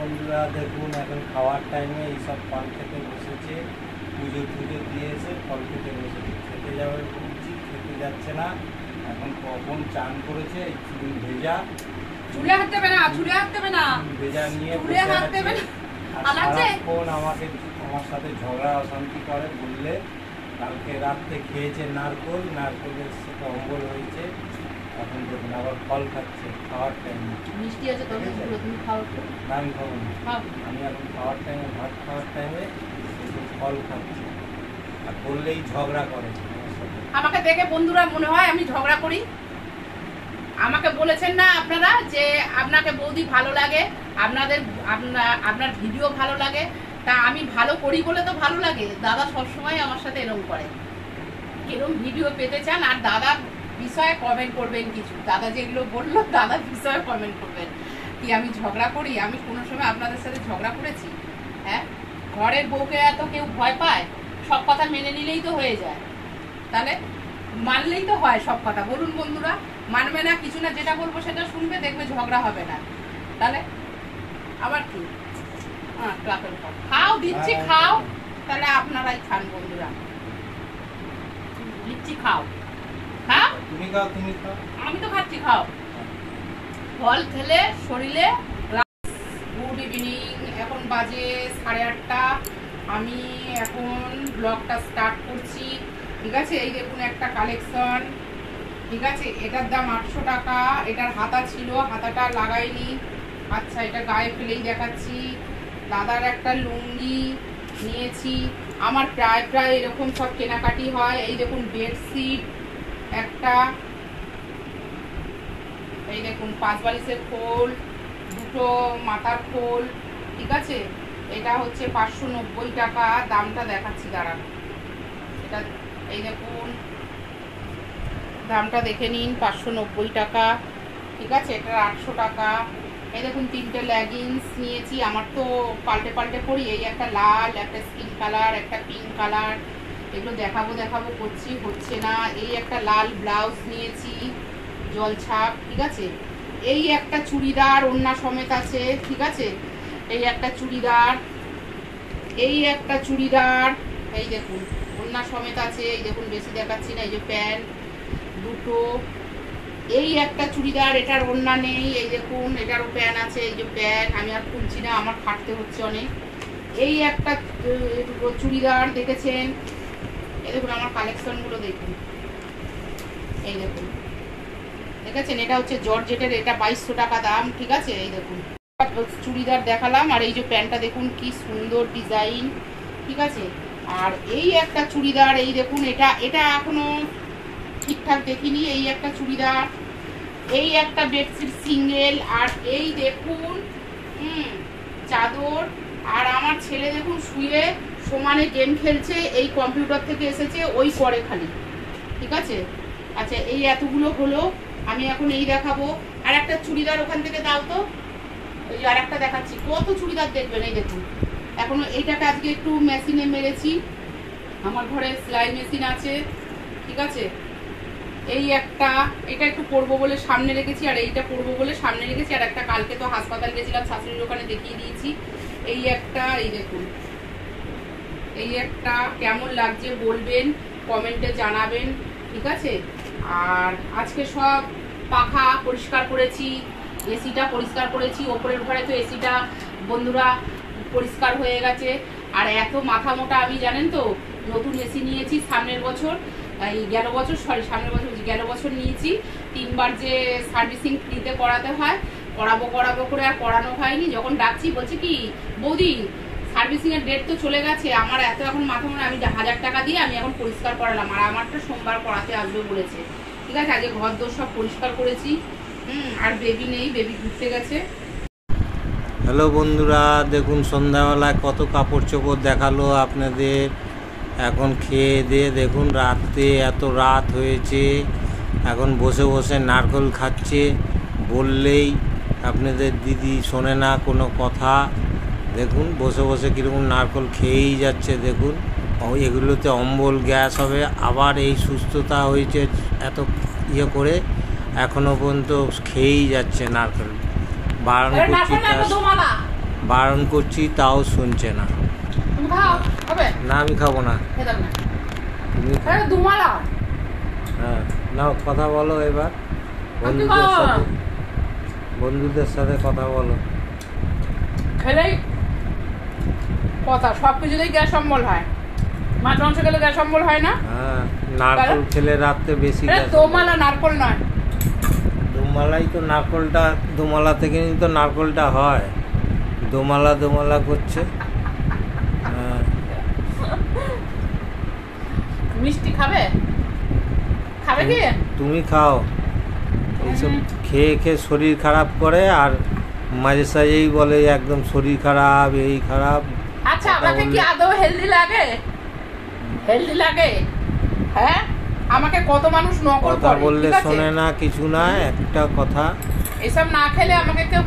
বন্ধুরা দেখুন এখন খাওয়ার টাইমে এইসব ফল খেতে বসেছে, পুজো পুজো দিয়েছে, ফল খেতে বসেছে। খেতে যাবে বলছি, খেতে যাচ্ছে না। এখন কখন চান করেছে, এই চুল ভেজা, চুলে হাত দেবে না, চুলে হাত দেবে না, ভেজা নিয়ে চুলে হাত দেবে না। সারাক্ষণ আমার সাথে ঝগড়া অশান্তি করে। বললে কালকে রাত্রে খেয়েছে নারকলের সাথে অম্বল হয়েছে। এখন দেখুন আবার ফল খাচ্ছে খাওয়ার টাইমে। মিষ্টি আছে তো, তুমি খাও। আমি খাবো না, আমি এখন খাওয়ার টাইমে, ভাত খাওয়ার টাইমে ফল খাচ্ছি। আর বললেই ঝগড়া করে। আমাকে দেখে বন্ধুরা মনে হয় আমি ঝগড়া করি। আমাকে বলেছেন না আপনারা যে আপনাকে বৌদি ভালো লাগে, আপনার ভিডিও ভালো লাগে, তা আমি ভালো করি বলে তো ভালো লাগে। দাদা সবসময় আমার সাথে এরকম করে। এরকম ভিডিও পেতে চান আর দাদার বিষয়ে কমেন্ট করবেন কিছু। দাদা যেগুলো বললো দাদার বিষয়ে কমেন্ট করবেন। কি আমি ঝগড়া করি? আমি কোনো সময় আপনাদের সাথে ঝগড়া করেছি? হ্যাঁ, ঘরের বউকে এত কেউ ভয় পায়? সব কথা মেনে নিলেই তো হয়ে যায়। তাহলে মানলেই তো হয় সব কথা। বলুন বন্ধুরা, মানবে না কিছু না, যেটা বলবো সেটা শুনবে, দেখবে ঝগড়া হবে না। তাহলে আবার কি? হ্যাঁ, খাও, দিচ্ছি খাও। তাহলে আপনারাই খান বন্ধুরা, দিচ্ছি খাও। খাও, তুমি খাও, তুমি খাও। আমি তো খাচ্ছি, খাও। ফল খেলে শরীরে। গুড ইভিনিং, এখন বাজে 8:30। আমি এখন ব্লগটা স্টার্ট করছি। ঠিক আছে, এই দেখুন একটা কালেকশন। ঠিক আছে, এটার দাম 800 টাকা। এটার হাতা ছিল, হাতাটা লাগাইনি। আচ্ছা, এটা গায়ে ফেলেই দেখাচ্ছি। দাদার একটা লুঙ্গি নিয়েছি। আমার প্রায় এরকম সব কেনাকাটি হয়। এই দেখুন বেডশিট একটা, এই দেখুন 5 বালিশের খোল, দুটো মাথার খোল। ঠিক আছে, এটা হচ্ছে 590 টাকা। দামটা দেখাচ্ছি দাঁড়ান। এটা এই দেখুন, দামটা দেখে নিন, 590 টাকা। ঠিক আছে, এটা 800 টাকা। এই দেখুন 3টে লেগিংস নিয়েছি। আমার তো পাল্টে পাল্টে পরি। এই একটা লাল, একটা স্কিন কালার, একটা পিঙ্ক কালার। এগুলো দেখাবো করছি, হচ্ছে না। এই একটা লাল ব্লাউজ নিয়েছি, জলছাপ। ঠিক আছে, এই একটা চুড়িদার ওড়না সমেত আছে। ঠিক আছে, এই একটা চুড়িদার, এই একটা চুড়িদার, এই দেখুন ওড়না সমেত আছে। এই দেখুন, বেশি দেখাচ্ছি না। এই যে প্যান্ট দুটো, এই একটা চুড়িদার, এটার ওড়না নেই। এই দেখুন, এটারও প্যান্ট আছে। এই যে প্যান্ট, আমি আর খুলছি না, আমার খাটতে হচ্ছে অনেক। এই একটা চুড়িদার দেখেছেন। এই দেখুন আমার কালেকশনগুলো দেখুন। এই দেখুন, দেখেছেন, এটা হচ্ছে জর্জেটের, এটা 2200 টাকা দাম। ঠিক আছে, এই দেখুন চুড়িদার দেখালাম। আর এই যে প্যান্টটা দেখুন কি সুন্দর ডিজাইন। ঠিক আছে, আর এই একটা চুড়িদার, এই দেখুন, এটা এখনো ঠিকঠাক দেখিনি। এই একটা চুড়িদার, এই একটা বেডশিট সিঙ্গেল, আর এই দেখুন চাদর। আর আমার ছেলে দেখুন শুয়ে সমানে গেম খেলছে, এই কম্পিউটার থেকে এসেছে, ওই করে খালি। ঠিক আছে, আচ্ছা এই এতগুলো হলো। আমি এখন এই দেখাবো। আর একটা চুড়িদার ওখান থেকে দাও তো। ওই আর একটা দেখাচ্ছি, কত চুড়িদার দেখবেন। এই দেখুন, এখনো এইটাকে আজকে একটু মেশিনে মেরেছি। আমার ঘরে সেলাই মেশিন আছে। ঠিক আছে, এই একটা, এটা একটু পরবো বলে সামনে রেখেছি, আর এইটা পরবো বলে সামনে রেখেছি। আর একটা কালকে তো হাসপাতাল গেছিলাম, শাশুড়ির ওখানে দেখিয়ে দিয়েছি। এই একটা, এই দেখুন, এই একটা কেমন লাগছে বলবেন, কমেন্টে জানাবেন। ঠিক আছে, আর আজকে সব পাখা পরিষ্কার করেছি, এসিটা পরিষ্কার করেছি। ওপরের ঘরে তো এসিটা বন্ধুরা পরিষ্কার হয়ে গেছে। আর এত মাথা মোটা আমি, জানেন তো, নতুন এসি নিয়েছি সামনের বছর, গেল বছর নিয়েছি। 3বার যে সার্ভিসিং ফ্রিতে করাতে হয়, করাবো করে আর করানো হয়নি। যখন ডাকছি বলছে কি বৌদি সার্ভিসিং এর ডেট তো চলে গেছে। আমার এত এখন মাথা মনে, আমি 1000 টাকা দিয়ে আমি এখন পরিষ্কার করালাম। আর আমারটা সোমবার করাতে আসবে বলেছে। ঠিক আছে, আজকে ঘর দোর সব পরিষ্কার করেছি। আর বেবি নেই, বেবি ঘুরতে গেছে। হ্যালো বন্ধুরা, দেখুন সন্ধ্যাবেলায় কত কাপড় চোপড় দেখালো আপনাদের। এখন খেয়ে দিয়ে দেখুন রাতে এত রাত হয়েছে, এখন বসে বসে নারকেল খাচ্ছে। বললেই আপনাদের দিদি শোনে না কোনো কথা। দেখুন বসে বসে কীরকম নারকেল খেয়েই যাচ্ছে। দেখুন এগুলোতে অম্বল গ্যাস হবে। আবার এই সুস্থতা হয়েছে এত ইয়ে করে, এখনও পর্যন্ত খেয়েই যাচ্ছে নারকেল। বারণ করছি, বারণ করছি তাও শুনছে না। তুমি খাও, হবে না আমি খাবো না, খেতাম না। তুমি খাও। আরে দুমালা হ্যাঁ নাও কথা বলো এবার বন্ধুদের সাথে, বন্ধুদের সাথে কথা বলো। খেলেই কথা, সব কিছুতেই গ্যাস অম্বল হয়। মাছ মাংস খেলে গ্যাস অম্বল হয় না? হ্যাঁ নারকল খেলে রাত্রে বেশি এটা গ্যাস। দোমালা, নারকল নয়। দোমালাই তো নারকলটা, দোমালা থেকে তো নারকলটা হয়। দোমালা দোমালা করছে। হ্যাঁ মিষ্টি খাবে? খাবে কি? তুমি খাও, এইসব খেয়ে খেয়ে শরীর খারাপ করে আর মাঝে সাঝেই বলে একদম শরীর খারাপ, এই খারাপ। আচ্ছা কথা আমাকে কি বললে- আদৌ হেলদি লাগে? হেলদি লাগে? হ্যাঁ, আমাকে কত মানুষ নকল কথা করে, বললে ঠিক আছে? শোনে না, কিছু না, একটা কথা। এসব না খেলে আমাকে কেউ